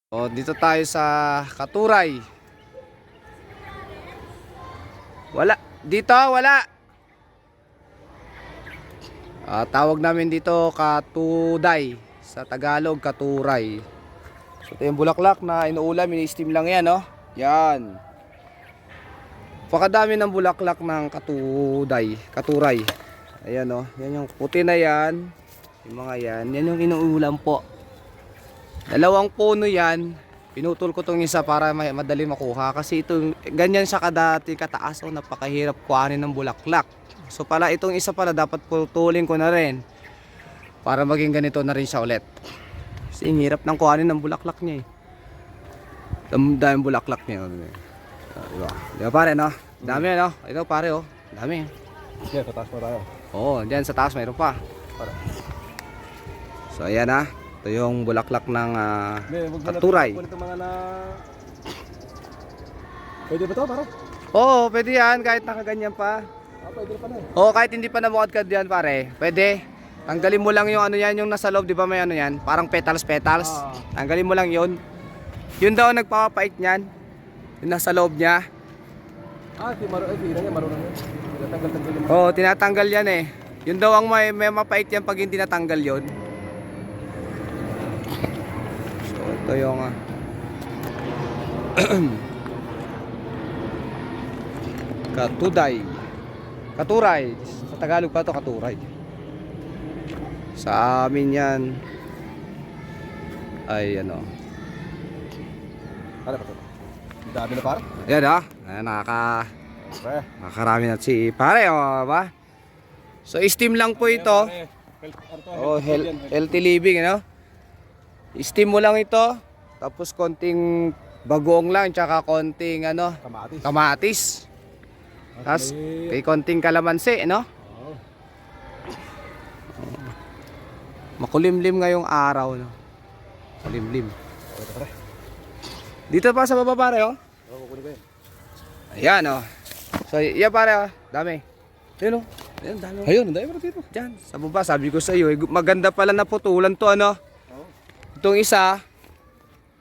O, dito tayo sa Katuray. Wala. Dito, wala. Tawag namin dito Katuday. Sa Tagalog, Katuray. So, ito yung bulaklak na inuulam. Ini-steam lang yan, no? Yan. Pakadami ng bulaklak ng Katuray. Ayan, no? Yan yung puti na yan. Yung mga yan. Yan yung inuulam po. Dalawang puno yan. Pinutol ko tong isa para madali makuha. Kasi ito, ganyan siya kadati kataas. So, napakahirap kuhanin ng bulaklak. So pala itong isa pala dapat putulin ko na rin. Para maging ganito na rin siya ulit. Kasi hirap ng kuhanin ng bulaklak niya eh. Daming bulaklak niya. Diba? Diba pare no? Dami no? Ito pare oh. Dami. Yan, sa taas pa tayo. Oo, dyan sa taas mayroon pa. Para. So ayan ah. Ito yung bulaklak ng Katuray. Pwede ba ito, pare? Oo, pwede yan kahit nakaganyan pa. Pwede pa na eh. Oo, kahit hindi pa namukadkad yan pare. Pwede. Tanggalin mo lang yung ano yan, yung nasa loob, di ba may ano yan? Parang petals. Tanggalin mo lang yun. Yun daw ang nagpapapait niyan. Yung nasa loob niya. Si Ina niya, marunong yun. Tinatanggal yung Oo, tinatanggal yan eh. Yun daw ang may mapait yan pag hindi natanggal yun. So, ito yung Katuray. Sa Tagalog pa ito, Katuray. Sa amin yan ay ano. Pare, pare. Dami na pare. Ayan ah. Ayan, nakakarami na si pare oh, ba? So steam lang po ito. Oh, healthy living, ano? Steam mo lang ito. Tapos konting bagoong lang tsaka konting ano, kamatis. Tapos kay konting kalamansi, no? Oo. Makulimlim ngayong araw, no? Makulimlim. Dito pa sa baba pare, oh. Oo, kukunin ko yan. Ayan, oh. So, yan pare, oh. Dami. Ayun, oh. Ayun, dami. Ayun, dahil mo dito. Diyan, sa baba, sabi ko sa iyo, maganda pala na putulan to, ano? Oo. Itong isa,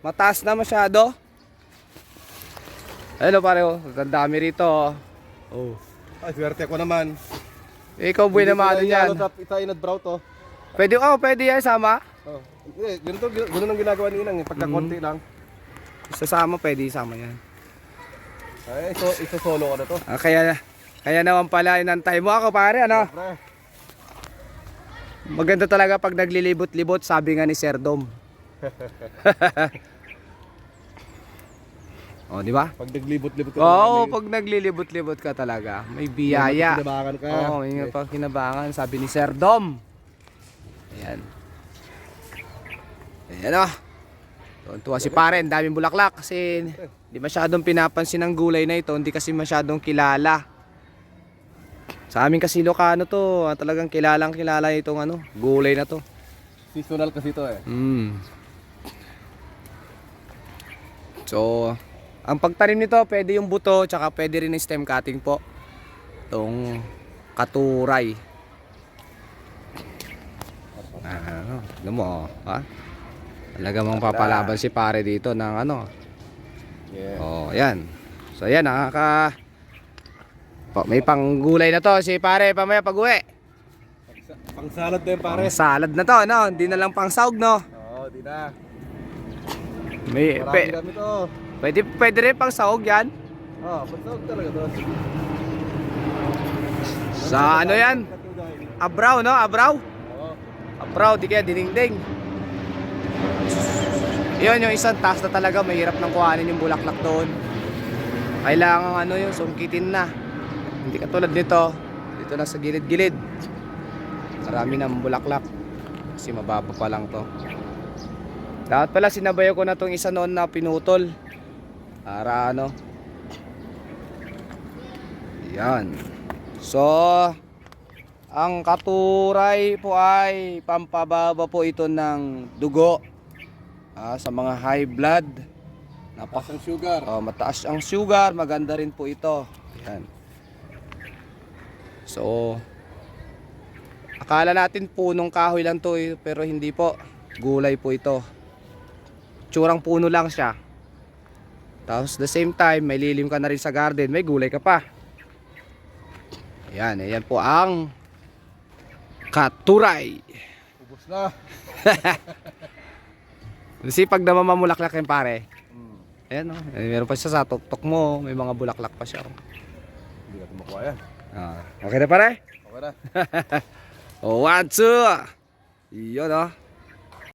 mataas na masyado. Ayun, oh, pare, oh. Ang dami rito, oh. Oh. Ay, swerte ako naman. Ikaw buhay na maano yan. Ita inadbrow to. Pwede, oh, pwede yan, sama. Oh. Ganun ang ginagawa ni Inang, pagkakonti lang. Sasama, pwede isama yan. Ay, so isa-solo ka na to. Kaya naman pala inantay mo ako pare, ano? Siyempre. Maganda talaga pag naglilibot-libot, sabi nga ni Sir Dom. Oh, di ba? Pag naglibot-libot ka. Oo, pag naglilibot-libot ka talaga, may biyaya. Kinabangan ka. Oo, may kinabangan, sabi ni Sir Dom. Ayan. Ayan oh. Tuwa si pare, ang daming bulaklak kasi di masyadong pinapansin ang gulay na ito, hindi kasi masyadong kilala. Sa amin kasi Ilocano to, talagang kilalang kilala itong ano, gulay na to. Seasonal kasi ito eh. So, ang pagtanim nito, pwede yung buto, tsaka pwede rin yung stem cutting po. Itong Katuray. Ano mo, ha? Talaga mong papalaban si pare dito ng ano. Yeah. Oh, yan. So, yan, may panggulay na to si pare pamaya pag-uwi. Pang salad din pare. Pang salad na to, no? Hindi na lang pang sahog, no? Oo, di na. May, Marami kami to. pwede rin pang sahog yan. Oo, pang salad talaga to. Sa ano yan? Abraw, no? Abraw? Oo. Abraw, di kaya diningding. Yun, yung isang taas na talaga, mahirap nang kuhanin yung bulaklak doon. Kailangan ano yung sungkitin na. Hindi katulad nito, dito na sa gilid-gilid. Marami ng bulaklak. Kasi mababa pa lang to. Dapat pala sinabayo ko na tong isa noon na pinutol. Para ano. Yan. So, ang Katuray po ay pampababa po ito ng dugo. Sa mga high blood. Mataas ang sugar. Mataas ang sugar, maganda rin po ito. Yan. So, akala natin punong kahoy lang to pero hindi po. Gulay po ito. tsurang puno lang siya. Tapos the same time, may lilim ka na rin sa garden, may gulay ka pa. Ayan, ayan po ang katuray. Ubus na. Sipag na mamamulaklak yan pare. Hmm. Ayan o, meron pa siya sa tuktok mo, may mga bulaklak pa siya. Hindi natin makuha yan. Okay na pare? Okay na. Oh, 1, 2. Iyon o.